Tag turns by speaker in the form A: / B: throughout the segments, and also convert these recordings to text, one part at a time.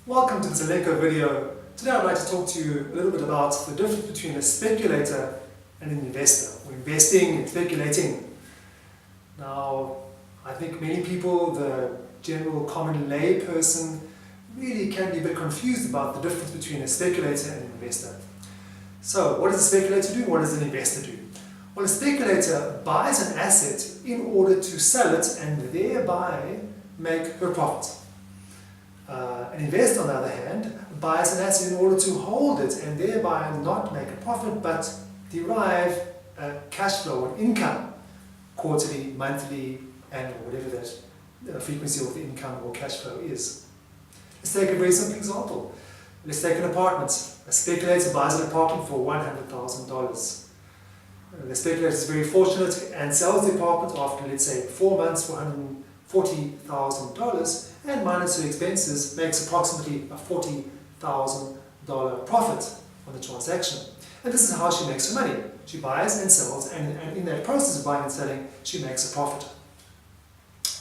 A: Welcome to this Elenco video. Today I'd like to talk to you a little bit about the difference between a speculator and an investor, or investing and speculating. Now, I think many people, the general common lay person, really can be a bit confused about the difference between a speculator and an investor. So, what does a speculator do? What does an investor do? Well, a speculator buys an asset in order to sell it and thereby make her profit. An investor, on the other hand, buys an asset in order to hold it and thereby not make a profit but derive a cash flow, an income, quarterly, monthly, annual, whatever that frequency of the income or cash flow is. Let's take a very simple example. Let's take an apartment. A speculator buys an apartment for $100,000. The speculator is very fortunate and sells the apartment after, let's say, 4 months for $140,000 and minus her expenses makes approximately a $40,000 profit on the transaction. And this is how she makes her money. She buys and sells, and in that process of buying and selling, she makes a profit.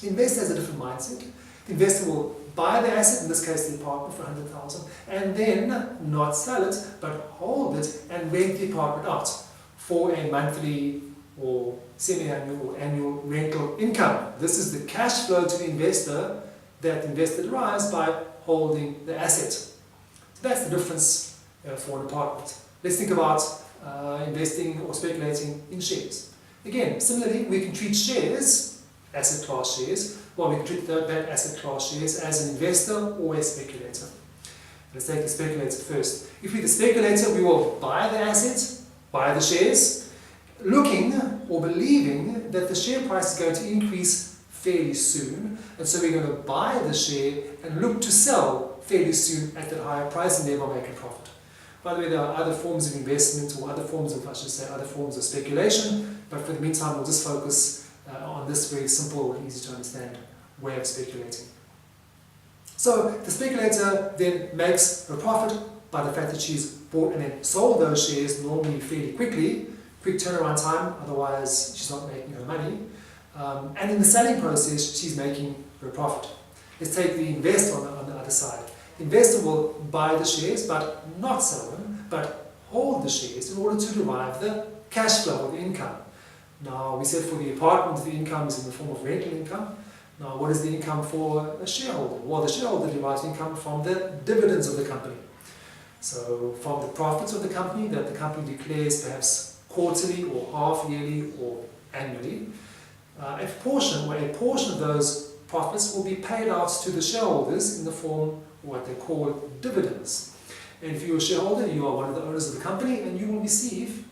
A: The investor has a different mindset. The investor will buy the asset, in this case the apartment, for $100,000, and then not sell it, but hold it and rent the apartment out for a monthly or semi-annual or annual rental income. This is the cash flow to the investor that the investor derives by holding the asset. So that's the difference for an apartment. Let's think about investing or speculating in shares. Again, similarly, we can treat shares, asset class shares, we can treat that asset class shares as an investor or a speculator. Let's take the speculator first. If we're the speculator, we will buy the asset, buy the shares, looking or believing that the share price is going to increase fairly soon, and so we're going to buy the share and look to sell fairly soon at that higher price and thereby make a profit. By the way, there are other forms of investment, or other forms of, I should say, other forms of speculation, but for the meantime we'll just focus on this very simple and easy to understand way of speculating. So the speculator then makes her profit by the fact that she's bought and then sold those shares normally fairly quickly, quick turnaround time, otherwise she's not making her money. And in the selling process, she's making her profit. Let's take the investor on the other side. The investor will buy the shares, but not sell them, but hold the shares in order to derive the cash flow or the income. Now, we said for the apartment, the income is in the form of rental income. Now, what is the income for a shareholder? Well, the shareholder derives income from the dividends of the company. So, from the profits of the company that the company declares perhaps quarterly or half-yearly or annually, a portion of those profits will be paid out to the shareholders in the form of what they call dividends. And if you're a shareholder, you are one of the owners of the company, and you will receive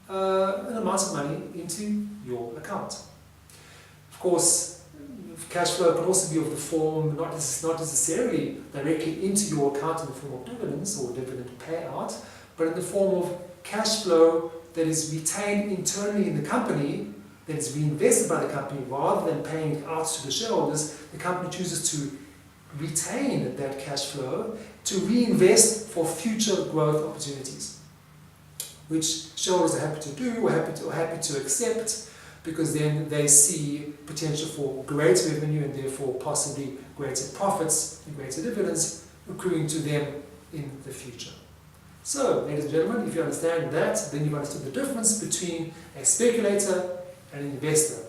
A: an amount of money into your account. Of course, cash flow can also be of the form, not necessarily directly into your account in the form of dividends or dividend payout, but in the form of cash flow that is retained internally in the company, that is reinvested by the company rather than paying it out to the shareholders. The company chooses to retain that cash flow to reinvest for future growth opportunities, which shareholders are happy to do or happy to accept, because then they see potential for greater revenue and therefore possibly greater profits and greater dividends accruing to them in the future. So, ladies and gentlemen, if you understand that, then you've understood the difference between a speculator and an investor.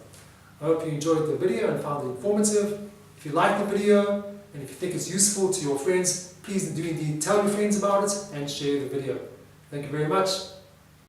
A: I hope you enjoyed the video and found it informative. If you like the video and if you think it's useful to your friends, please do indeed tell your friends about it and share the video. Thank you very much.